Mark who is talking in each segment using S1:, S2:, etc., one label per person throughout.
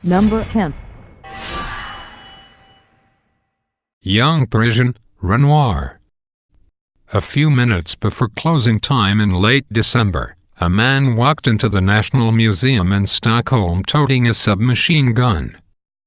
S1: Number 10.
S2: Young Parisian, Renoir. A few minutes before closing time in late December, a man walked into the National Museum in Stockholm toting a submachine gun.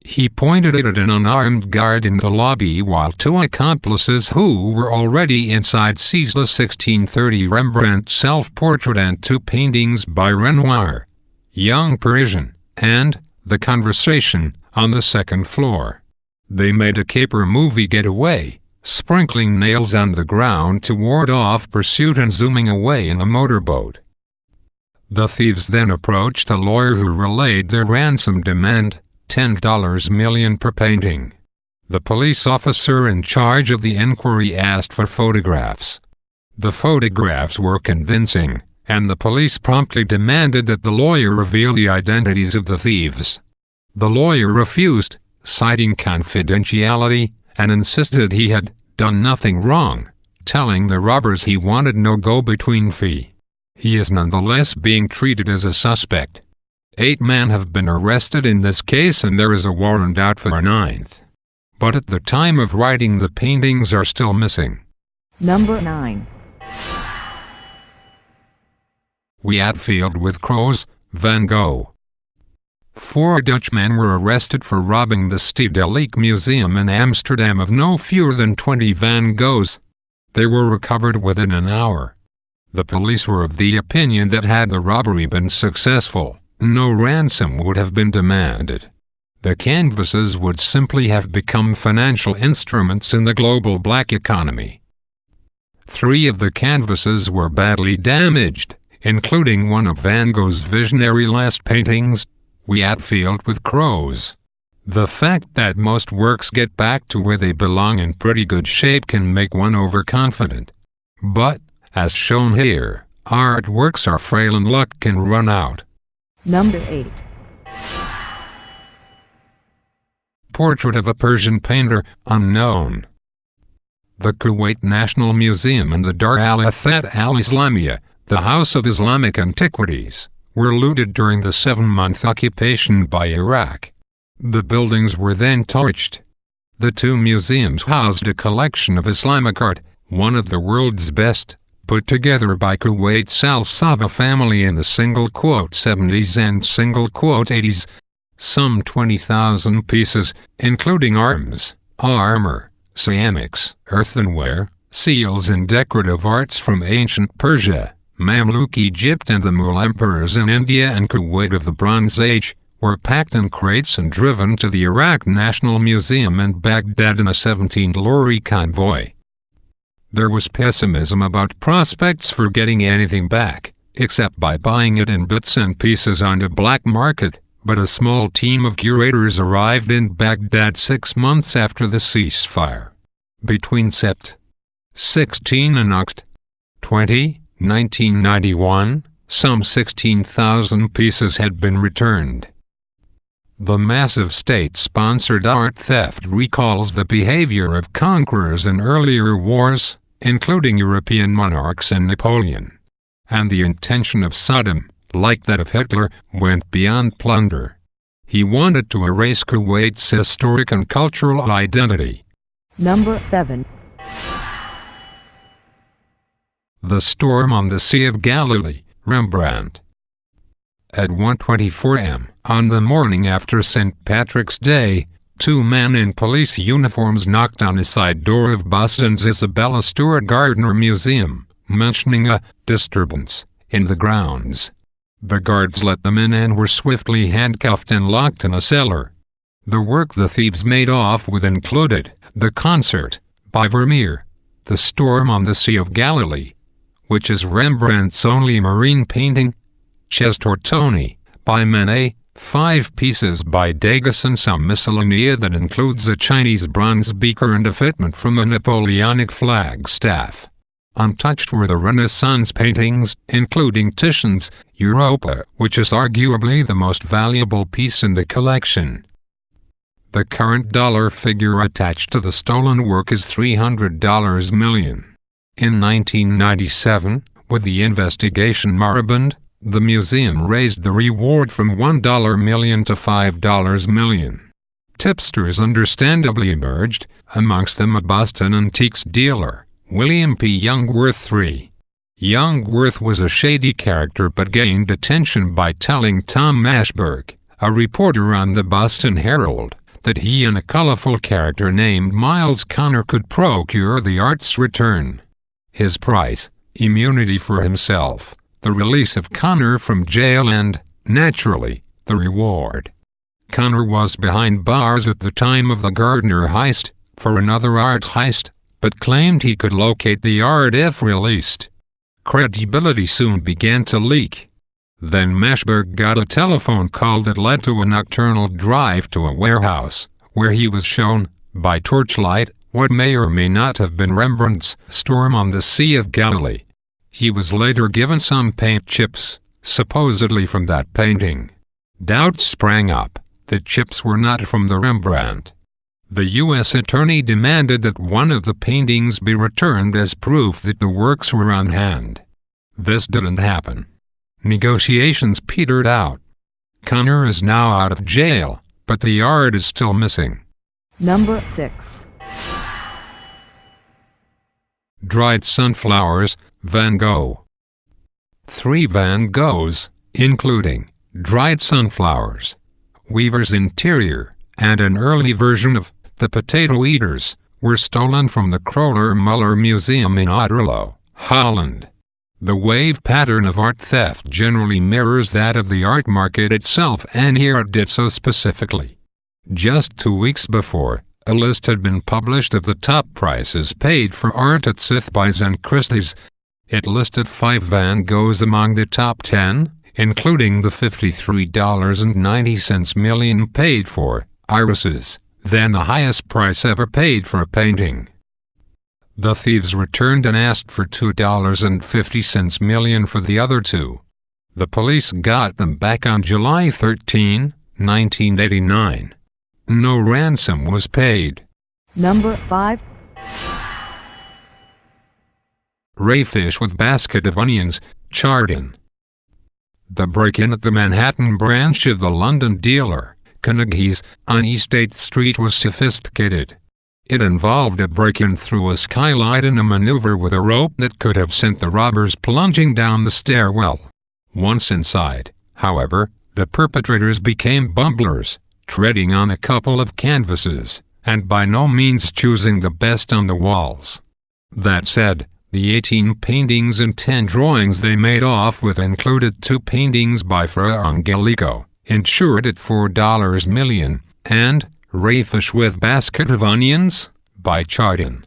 S2: He pointed it at an unarmed guard in the lobby while two accomplices who were already inside seized a 1630 Rembrandt self-portrait and two paintings by Renoir, Young Parisian, and The Conversation, on the second floor. They made a caper movie getaway, sprinkling nails on the ground to ward off pursuit and zooming away in a motorboat. The thieves then approached a lawyer who relayed their ransom demand, $10 million per painting. The police officer in charge of the inquiry asked for photographs. The photographs were convincing, and the police promptly demanded that the lawyer reveal the identities of the thieves. The lawyer refused, citing confidentiality, and insisted he had done nothing wrong, telling the robbers he wanted no go-between fee. He is nonetheless being treated as a suspect. 8 men have been arrested in this case and there is a warrant out for a 9th. But at the time of writing, the paintings are still missing.
S1: Number 9.
S2: Wheatfield with crows, Van Gogh. 4 Dutchmen were arrested for robbing the Stedelijk Museum in Amsterdam of no fewer than 20 Van Goghs. They were recovered within an hour. The police were of the opinion that had the robbery been successful, no ransom would have been demanded. The canvases would simply have become financial instruments in the global black economy. 3 of the canvases were badly damaged, including one of Van Gogh's visionary last paintings, Wheatfield with crows. The fact that most works get back to where they belong in pretty good shape can make one overconfident. But, as shown here, artworks are frail and luck can run out.
S1: Number 8.
S2: Portrait of a Persian painter, unknown. The Kuwait National Museum and the Dar al-Athat al-Islamiyya, the House of Islamic Antiquities, were looted during the 7-month occupation by Iraq. The buildings were then torched. The 2 museums housed a collection of Islamic art, one of the world's best, put together by Kuwait's Al-Sabah family in the '70s and '80s. Some 20,000 pieces, including arms, armor, ceramics, earthenware, seals and decorative arts from ancient Persia, Mamluk Egypt and the Mughal emperors in India and Kuwait of the Bronze Age, were packed in crates and driven to the Iraq National Museum in Baghdad in a 17-lorry convoy. There was pessimism about prospects for getting anything back, except by buying it in bits and pieces on the black market, but a small team of curators arrived in Baghdad 6 months after the ceasefire. Between Sept. 16 and Oct. 20, 1991, some 16,000 pieces had been returned. The massive state-sponsored art theft recalls the behavior of conquerors in earlier wars, including European monarchs and Napoleon. And the intention of Saddam, like that of Hitler, went beyond plunder. He wanted to erase Kuwait's historic and cultural identity.
S1: Number 7.
S2: The Storm on the Sea of Galilee, Rembrandt. At 1:24 am, on the morning after St. Patrick's Day, 2 men in police uniforms knocked on a side door of Boston's Isabella Stewart Gardner Museum, mentioning a disturbance in the grounds. The guards let them in and were swiftly handcuffed and locked in a cellar. The work the thieves made off with included The Concert, by Vermeer, The Storm on the Sea of Galilee, which is Rembrandt's only marine painting, Tortoni, by Monet, 5 pieces by Degas and some miscellanea that includes a Chinese bronze beaker and a fitment from a Napoleonic flagstaff. Untouched were the Renaissance paintings, including Titian's Europa, which is arguably the most valuable piece in the collection. The current dollar figure attached to the stolen work is $300 million. In 1997, with the investigation moribund, The museum raised the reward from $1 million to $5 million. Tipsters understandably emerged, amongst them a Boston antiques dealer, William P. Youngworth III. Youngworth was a shady character but gained attention by telling Tom Ashburg, a reporter on the Boston Herald, that he and a colorful character named Miles Connor could procure the art's return. His price, immunity for himself, the release of Connor from jail and, naturally, the reward. Connor was behind bars at the time of the Gardner heist, for another art heist, but claimed he could locate the art if released. Credibility soon began to leak. Then Mashberg got a telephone call that led to a nocturnal drive to a warehouse, where he was shown, by torchlight, what may or may not have been Rembrandt's Storm on the Sea of Galilee. He was later given some paint chips, supposedly from that painting. Doubts sprang up. The chips were not from the Rembrandt. The U.S. attorney demanded that one of the paintings be returned as proof that the works were on hand. This didn't happen. Negotiations petered out. Connor is now out of jail, but the art is still missing.
S1: Number 6.
S2: Dried sunflowers, Van Gogh. 3 Van Goghs, including dried sunflowers, Weaver's Interior, and an early version of The Potato Eaters, were stolen from the Kroller-Muller Museum in Otterlo, Holland. The wave pattern of art theft generally mirrors that of the art market itself, and here it did so specifically. Just 2 weeks before, a list had been published of the top prices paid for art at Sotheby's and Christie's. It listed 5 Van Goghs among the top 10, including the $53.90 million paid for irises, then the highest price ever paid for a painting. The thieves returned and asked for $2.50 million for the other 2. The police got them back on July 13, 1989. No ransom was paid.
S1: Number 5.
S2: Rayfish with basket of onions, Chardin. The break-in at the Manhattan branch of the London dealer, Carnegie's, on East 8th Street was sophisticated. It involved a break-in through a skylight and a maneuver with a rope that could have sent the robbers plunging down the stairwell. Once inside, however, the perpetrators became bumblers, treading on a couple of canvases, and by no means choosing the best on the walls. That said, the 18 paintings and 10 drawings they made off with included 2 paintings by Fra Angelico, insured at $4 million, and Rayfish with Basket of Onions, by Chardin.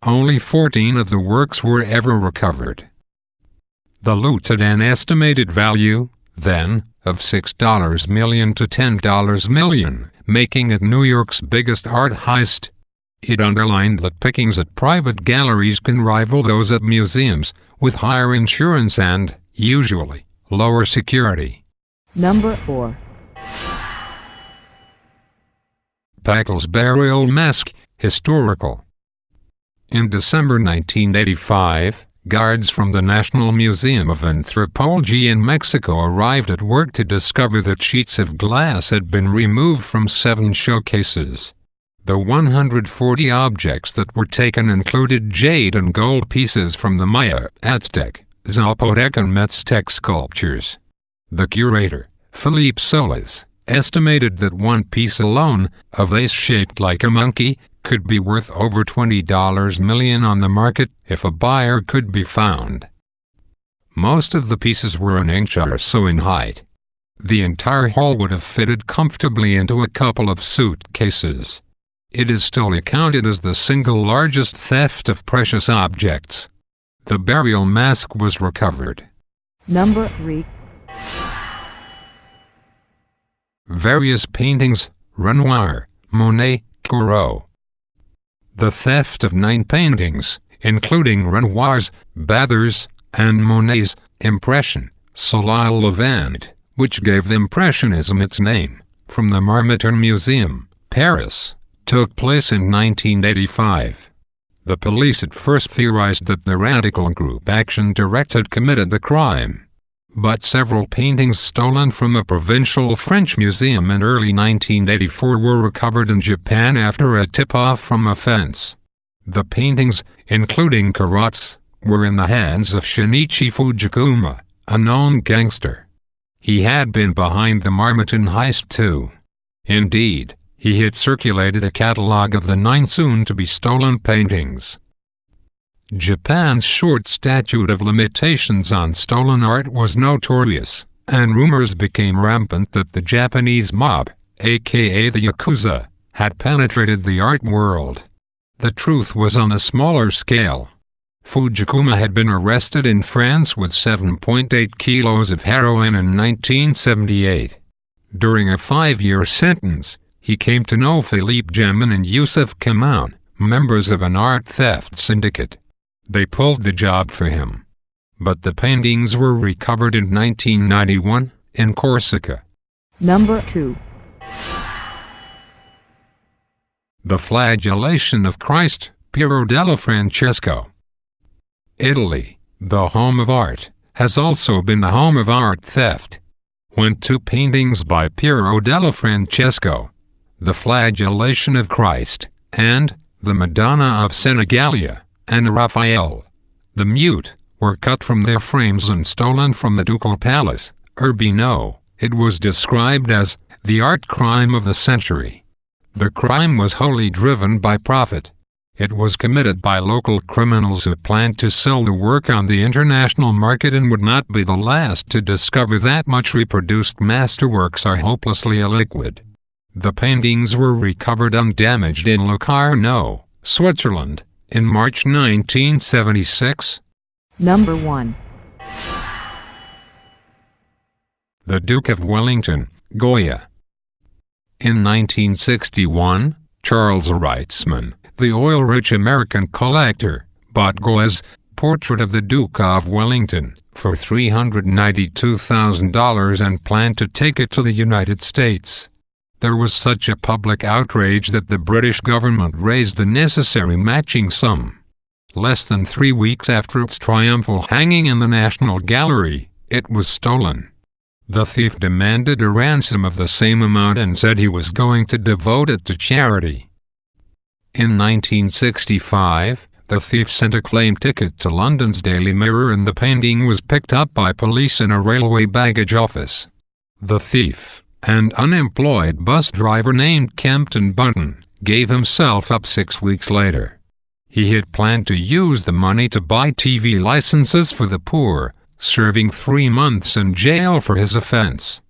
S2: Only 14 of the works were ever recovered. The loot had an estimated value, then, of $6 million to $10 million, making it New York's biggest art heist. It underlined that pickings at private galleries can rival those at museums, with higher insurance and, usually, lower security.
S1: Number 4.
S2: Pacal's Burial Mask, Historical. In December 1985, guards from the National Museum of Anthropology in Mexico arrived at work to discover that sheets of glass had been removed from 7 showcases. The 140 objects that were taken included jade and gold pieces from the Maya, Aztec, Zapotec and Mixtec sculptures. The curator, Felipe Solis, estimated that one piece alone, a vase shaped like a monkey, could be worth over $20 million on the market if a buyer could be found. Most of the pieces were an inch or so in height. The entire haul would have fitted comfortably into a couple of suitcases. It is still accounted as the single largest theft of precious objects. The burial mask was recovered.
S1: Number 3.
S2: Various paintings, Renoir, Monet, Corot. The theft of 9 paintings, including Renoir's, Bather's, and Monet's, Impression, Soleil Levant, which gave Impressionism its name, from the Marmottan Museum, Paris, took place in 1985. The police at first theorized that the radical group Action Direct had committed the crime. but several paintings stolen from a provincial French museum in early 1984 were recovered in Japan after a tip-off from a fence. The paintings, including Corot's, were in the hands of Shinichi Fujikuma, a known gangster. He had been behind the Marmaton heist too. Indeed, he had circulated a catalogue of the 9 soon-to-be-stolen paintings. Japan's short statute of limitations on stolen art was notorious, and rumors became rampant that the Japanese mob, aka the Yakuza, had penetrated the art world. The truth was on a smaller scale. Fujikuma had been arrested in France with 7.8 kilos of heroin in 1978. During a 5-year sentence, he came to know Philippe Gemin and Youssef Kamoun, members of an art theft syndicate. They pulled the job for him. But the paintings were recovered in 1991, in Corsica.
S1: Number 2.
S2: The Flagellation of Christ, Piero della Francesca. Italy, the home of art, has also been the home of art theft. When 2 paintings by Piero della Francesca, The Flagellation of Christ, and The Madonna of Senigallia, and Raphael, the Mute, were cut from their frames and stolen from the Ducal Palace, Urbino, it was described as the art crime of the century. The crime was wholly driven by profit. It was committed by local criminals who planned to sell the work on the international market and would not be the last to discover that much reproduced masterworks are hopelessly illiquid. The paintings were recovered undamaged in Locarno, Switzerland, in March 1976.
S1: Number 1.
S2: The Duke of Wellington, Goya. In 1961, Charles Wrightsman, the oil-rich American collector, bought Goya's Portrait of the Duke of Wellington for $392,000 and planned to take it to the United States. There was such a public outrage that the British government raised the necessary matching sum. Less than 3 weeks after its triumphal hanging in the National Gallery, it was stolen. The thief demanded a ransom of the same amount and said he was going to devote it to charity. In 1965, the thief sent a claim ticket to London's Daily Mirror and the painting was picked up by police in a railway baggage office. The thief, an unemployed bus driver named Kempton Bunton, gave himself up 6 weeks later. He had planned to use the money to buy TV licenses for the poor, serving 3 months in jail for his offense.